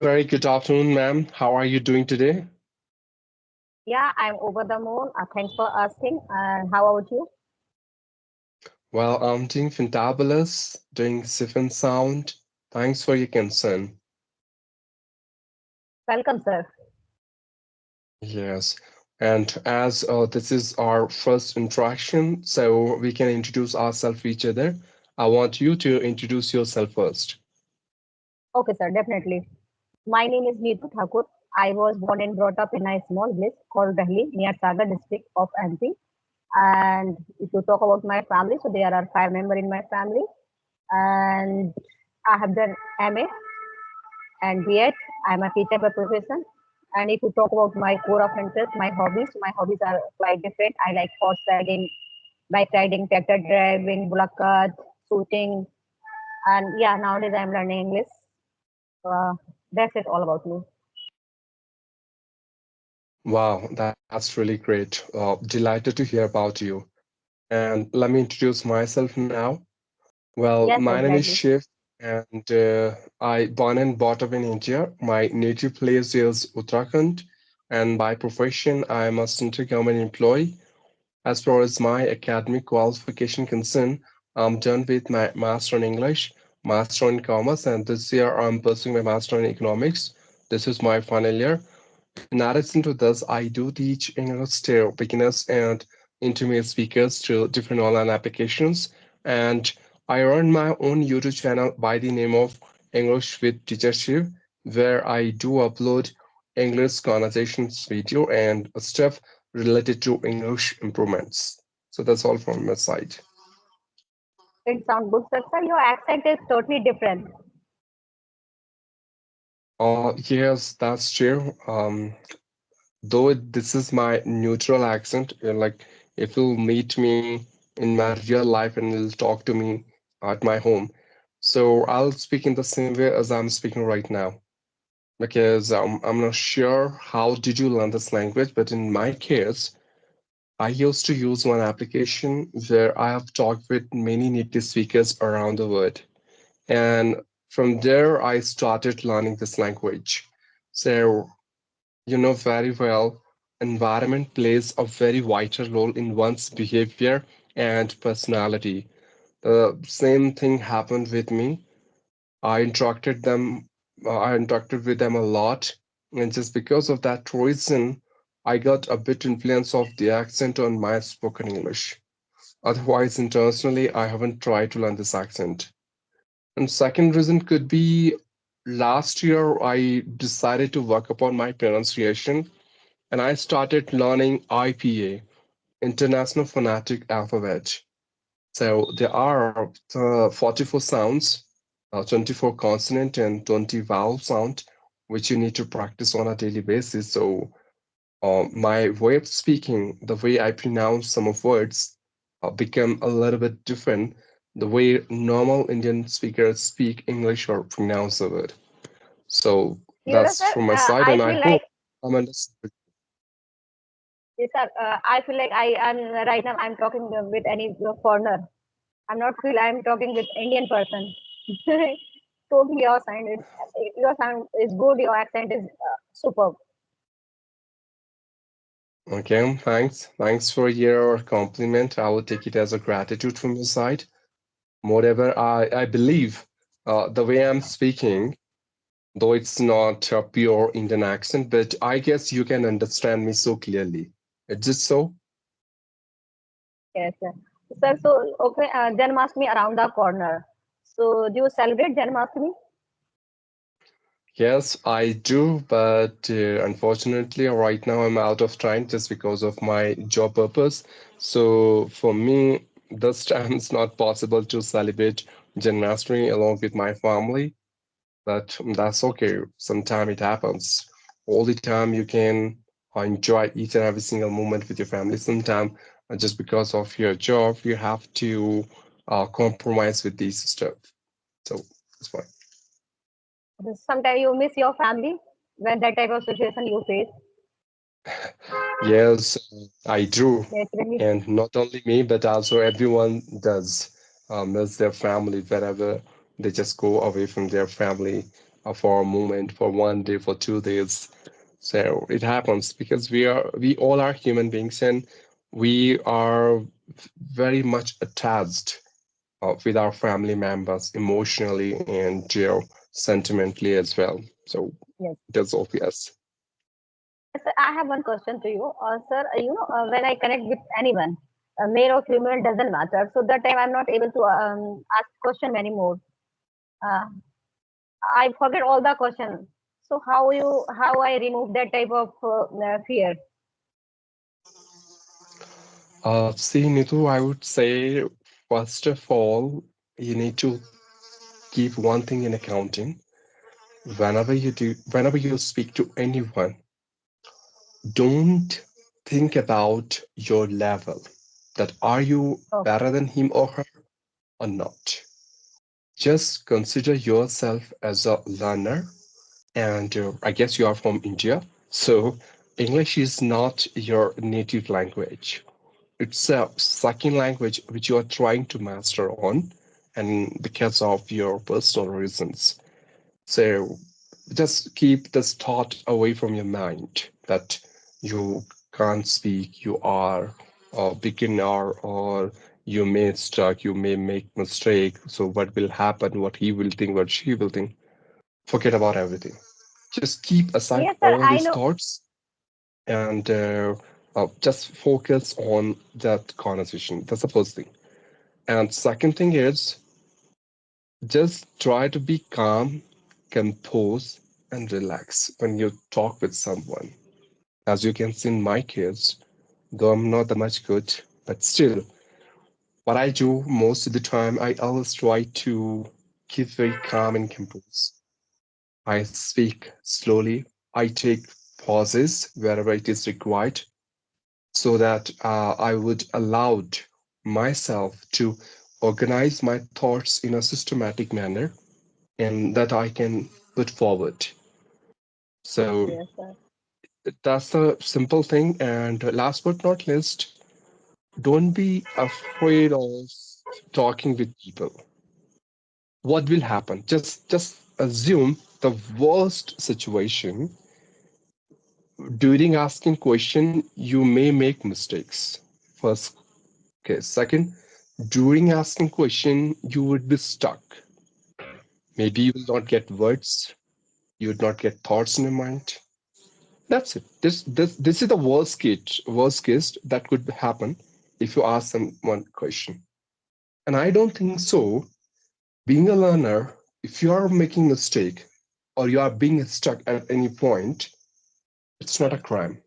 Very good afternoon, ma'am. How are you doing today? Yeah, I'm over the moon. Thanks for asking. And how about you? Well, I'm doing fantabulous, doing safe and sound. Thanks for your concern. Welcome, sir. Yes. And as this is our first interaction, so we can introduce ourselves to each other. I want you to introduce yourself first. Okay, sir, definitely. My name is Neetu Thakur. I was born and brought up in a small village called Dahli near Sagar district of MP. And if you talk about my family, so there are five members in my family. And I have done MA and B.Ed. I'm a teacher by profession. And if you talk about my core of interest, my hobbies are quite different. I like horse riding, bike riding, tractor driving, bullock cart, shooting, and yeah, nowadays I'm learning English. Uh, that's it all about me. Wow, that's really great. Delighted to hear about you. And let me introduce myself now. Well, Yes, my sir, name is gladly. Shiv, and I born and brought up in India. My native place is Uttarakhand, and by profession, I am a central government employee. As far as my academic qualification concerned, I'm done with my master in English, master in commerce, and this year I'm pursuing my master in economics. This is my final year. In addition to this, I do teach English to beginners and intermediate speakers through different online applications. And I run my own YouTube channel by the name of English with Teachership, where I do upload English conversations video and stuff related to English improvements. So that's all from my side. It sounds good, sir. Sir, your accent is totally different. Yes, that's true. Though this is my neutral accent, like if you'll meet me in my real life and you'll talk to me at my home, so I'll speak in the same way as I'm speaking right now. Because I'm not sure how did you learn this language, but in my case, I used to use one application where I have talked with many native speakers around the world. And from there, I started learning this language. So you know very well, environment plays a very vital role in one's behavior and personality. The same thing happened with me. I interacted them, I interacted with them a lot, and just because of that reason, I got a bit influence of the accent on my spoken English. Otherwise, internationally, I haven't tried to learn this accent. And second reason could be last year I decided to work upon my pronunciation and I started learning IPA, International Phonetic Alphabet. So there are 44 sounds, 24 consonant and 20 vowel sound, which you need to practice on a daily basis. So my way of speaking, the way I pronounce some of words, become a little bit different. The way normal Indian speakers speak English or pronounce a word. So You know, that's sir, from my side, I and I feel hope like I'm understood. yes, sir. I feel like I am right now. I'm talking with any foreigner. I'm not feel I'm talking with Indian person. Totally your sound is good. Your accent is superb. Okay, thanks. Thanks for your compliment. I will take it as a gratitude from your side. Moreover, I believe the way I'm speaking, though it's not a pure Indian accent, but I guess you can understand me so clearly. Is it so? Yes, sir. Sir, so okay, Janmashtami around the corner. So do you celebrate Janmashtami? Yes, I do, but unfortunately, right now I'm out of time just because of my job purpose. So for me, this time it's not possible to celebrate Janmashtami along with my family. But that's okay. Sometime it happens. All the time you can enjoy each and every single moment with your family. Sometime just because of your job, you have to compromise with these stuff. So that's fine. Sometimes you miss your family when that type of situation you face. Yes, I do. That's really And not only me, but also everyone does miss their family wherever they just go away from their family. for a moment, for 1 day, for 2 days. So it happens because we all are human beings and we are very much attached with our family members emotionally and sentimentally as well. So Yes. it is obvious. Yes, sir, I have one question to you. Sir, when I connect with anyone, male or female doesn't matter. So that time I'm not able to ask question anymore. Uh, I forget all the question. So how I remove that type of fear? See, Nitu, I would say first of all, you need to keep one thing in accounting. Whenever you speak to anyone, don't think about your level. That are you Okay. better than him or her or not? Just consider yourself as a learner, and I guess you are from India, so English is not your native language. It's a second language which you are trying to master on, and because of your personal reasons. So just keep this thought away from your mind that you can't speak, you are a beginner, or you may stuck, you may make mistake. So what will happen? What he will think? What she will think? Forget about everything. Just keep aside Yes, sir. all I these know. thoughts and just focus on that conversation. That's the first thing. And second thing is just try to be calm, composed, and relax when you talk with someone. As you can see in my case, though I'm not that much good, but still, what I do most of the time, I always try to keep very calm and composed. I speak slowly. I take pauses wherever it is required so that I would allow myself to organize my thoughts in a systematic manner and that I can put forward. So Yes, sir. that's the simple thing. And last but not least, don't be afraid of talking with people. What will happen? Just assume the worst situation. During asking question, you may make mistakes. First case. Second, during asking question, you would be stuck. Maybe you will not get words. You would not get thoughts in your mind. That's it. This is the worst case that could happen if you ask them one question. And I don't think so. Being a learner, if you are making a mistake or you are being stuck at any point, it's not a crime.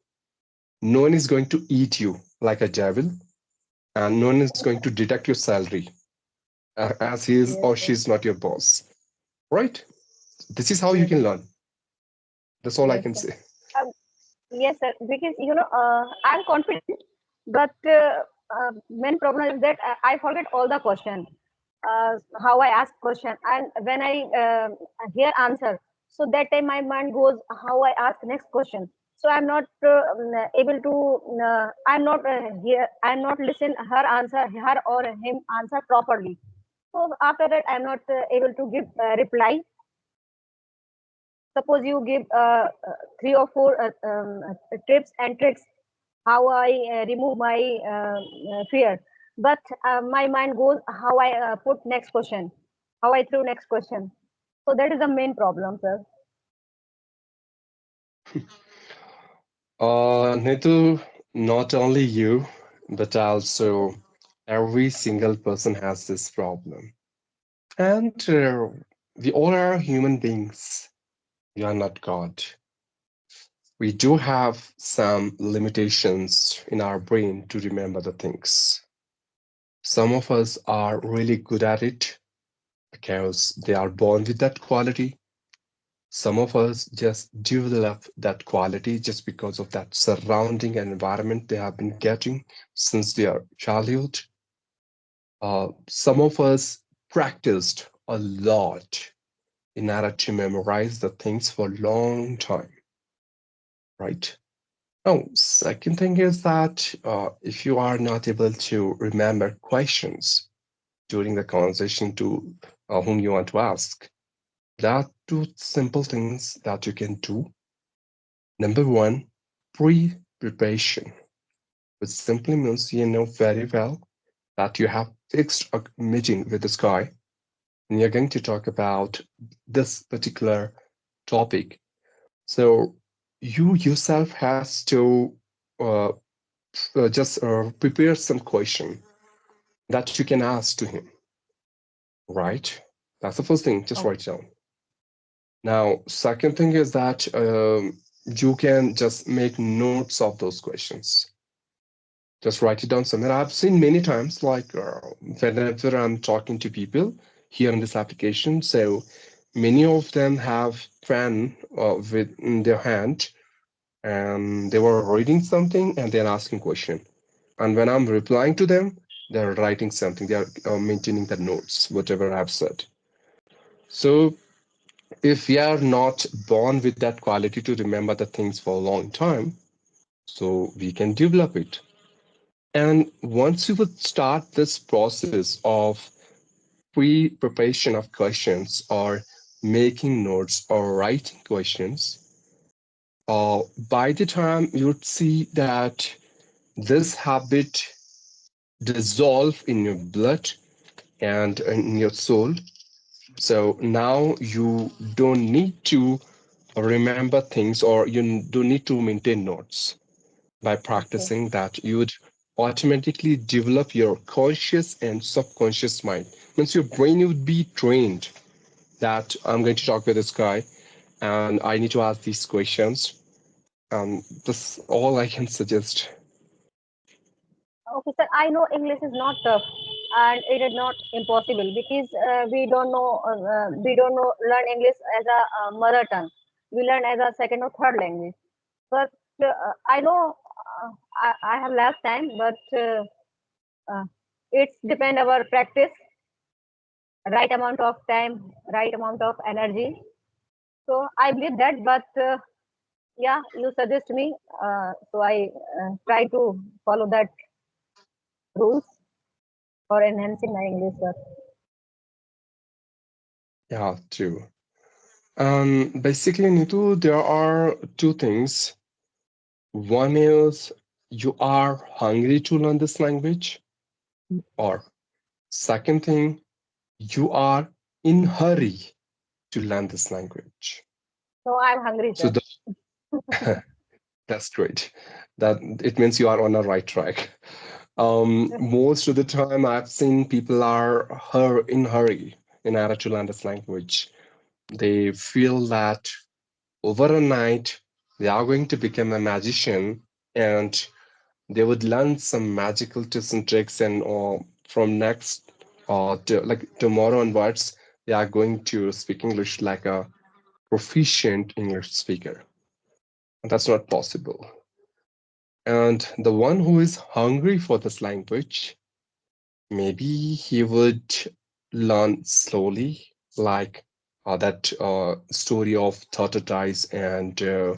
No one is going to eat you like a devil, and no one is going to deduct your salary as he is Yes, or sir. she is not your boss. Right? This is how you Yes, can sir. learn. That's all I Yes, can sir. say. Yes, sir. Because I'm confident, but main problem is that I forget all the question, how I ask question, and when I hear answer, so that time my mind goes how I ask next question. So I'm not able to. I'm not here. I'm not listen her answer, her or him answer properly. So after that, I'm not able to give reply. Suppose you give three or four tips and tricks how I remove my fear, but my mind goes how I put next question, how I throw next question. So that is the main problem, sir. Nitu, not only you, but also every single person has this problem. And we all are human beings. We are not God. We do have some limitations in our brain to remember the things. Some of us are really good at it because they are born with that quality. Some of us just develop that quality just because of that surrounding and environment they have been getting since their childhood. Some of us practiced a lot in order to memorize the things for a long time, right? Oh, second thing is that if you are not able to remember questions during the conversation to whom you want to ask, There are two simple things that you can do. Number one, pre-preparation, which simply means you know very well that you have fixed a meeting with this guy and you're going to talk about this particular topic. So you yourself has to uh, just prepare some question that you can ask to him, right? That's the first thing. Just Oh, write it down. Now, second thing is that you can just make notes of those questions. Just write it down somewhere. I've seen many times, like whenever I'm talking to people here in this application, so many of them have pen with in their hand, and they were reading something and they're asking question. And when I'm replying to them, they're writing something. They're maintaining the notes, whatever I've said. So if we are not born with that quality to remember the things for a long time, so we can develop it. And once you would start this process of pre-preparation of questions or making notes or writing questions, by the time you would see that this habit dissolve in your blood and in your soul. So now you don't need to remember things or you don't need to maintain notes. By okay. practicing that, you would automatically develop your conscious and subconscious mind. Means your brain would be trained that I'm going to talk with this guy and I need to ask these questions. That's all I can suggest. Okay, sir. I know English is not tough, and it is not impossible because we don't know learn English as a mother tongue. We learn as a second or third language. But I know I have less time, but uh, it's depend our practice, right amount of time, right amount of energy. So I believe that, but yeah, you suggest me, so I try to follow that rules for enhancing my English, sir. Yeah, true. Basically, Nitu, there are two things. One is you are hungry to learn this language, or second thing, you are in hurry to learn this language. So I'm hungry, So sir. that's great. That it means you are on the right track. Most of the time, I've seen people are in hurry in order to learn this language. They feel that over a night they are going to become a magician and they would learn some magical tips and tricks and from next to, like tomorrow onwards they are going to speak English like a proficient English speaker. And that's not possible. And the one who is hungry for this language, maybe he would learn slowly, like that story of tortoise and a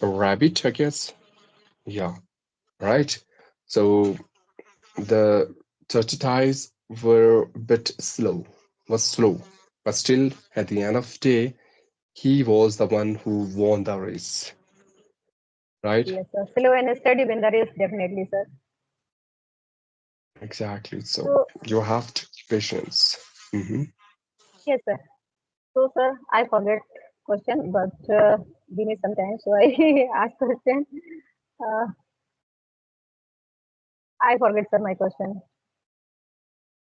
rabbit, I guess. Yeah, right. So the tortoise were a bit slow, was slow, but still at the end of the day, he was the one who won the race, right? Yes, sir. Slow and steady win the race, definitely, sir. Exactly. So So, you have to be patience. Hmm. yes, sir. So, sir, I forget question, but give me some time. So I ask question. Uh, I forget, sir, my question.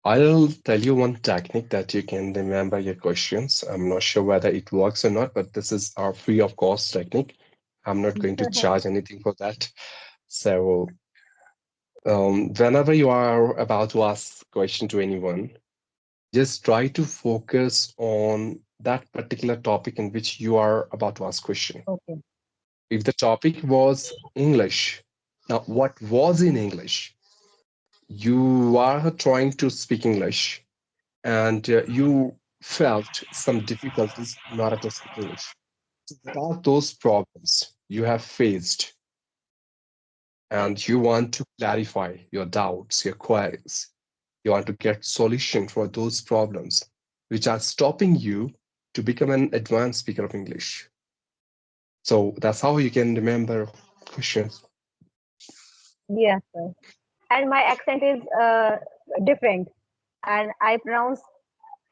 I'll tell you one technique that you can remember your questions. I'm not sure whether it works or not, but this is our free of cost technique. I'm not going to charge anything for that. So whenever you are about to ask question to anyone, just try to focus on that particular topic in which you are about to ask question. Okay. If the topic was English, now what was in English? You are trying to speak English and you felt some difficulties in order to speak English. So what are those problems you have faced and you want to clarify your doubts, your queries? You want to get solution for those problems which are stopping you to become an advanced speaker of English. So that's how you can remember questions. Yes, sir. And my accent is different, and I pronounce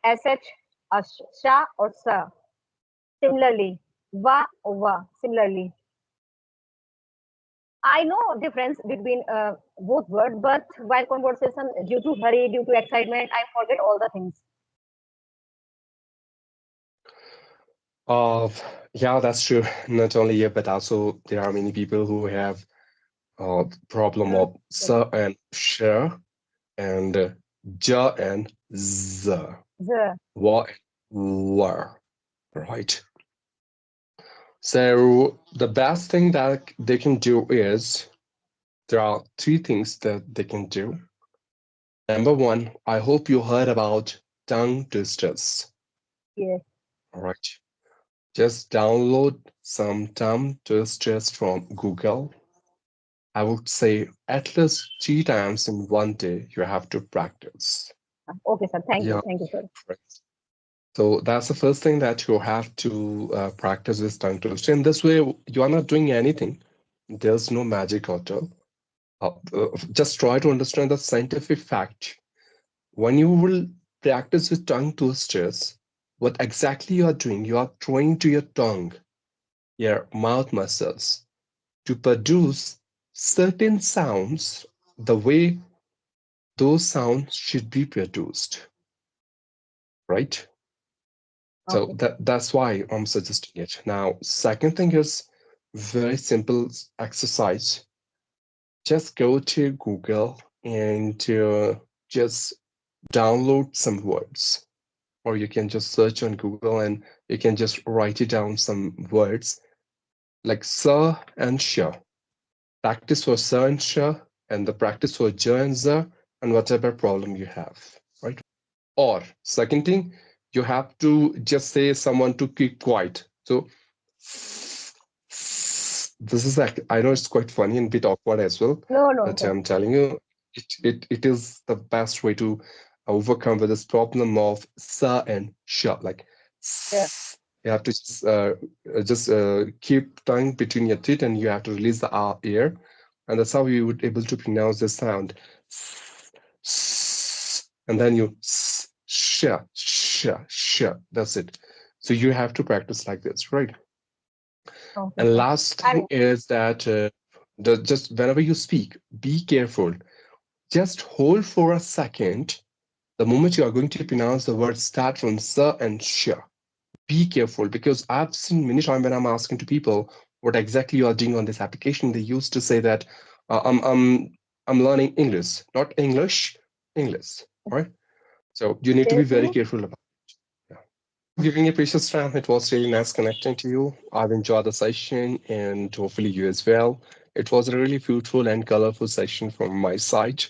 sh, sha or sa. Similarly, va or va. Similarly, I know difference between both words, but while conversation, due to hurry, due to excitement, I forget all the things. Uh, yeah, that's true. Not only you, but also there are many people who have problem Uh, of s and sh and j and z, the wa and were, right? So the best thing that they can do is there are three things that they can do. Number one, I hope you heard about tongue twisters. yes. All right. Just download some tongue twisters from Google. I would say at least 3 times in one day you have to practice. Okay, sir. Thank you. Yeah. Thank you, sir. Right. So that's the first thing that you have to practice is tongue twister. In this way, you are not doing anything. There's no magic at all. Just try to understand the scientific fact. When you will practice with tongue twisters, what exactly you are doing, you are trying to your tongue, your mouth muscles, to produce certain sounds the way those sounds should be produced, right? So Okay. that's why I'm suggesting it. Now, second thing is very simple exercise. Just go to Google and just download some words, or you can just search on Google and you can just write it down some words like sir and sure. Practice for sir and sure, and the practice for j and z, and whatever problem you have, right? Or second thing, you have to just say someone to keep quiet. So this is like I know it's quite funny and a bit awkward as well, No, no, but sir. I'm telling you, it is the best way to overcome with this problem of sa and sha. Like Yeah. you have to just keep tongue between your teeth and you have to release the r air, and that's how you would able to pronounce the sound. And then you sha sha sha. That's it. So you have to practice like this, right? Okay, And sir. last I thing is that just whenever you speak, be careful. Just hold for a second. The moment you are going to pronounce the word start from sir and sh. Be careful because I've seen many times when I'm asking to people what exactly you are doing on this application, they used to say that uh, I'm I'm I'm learning English, not English, English. Right? So you need to be very seriously. careful about it. Giving a precious time. It was really nice connecting to you. I've enjoyed the session and hopefully you as well. It was a really fruitful and colorful session from my side.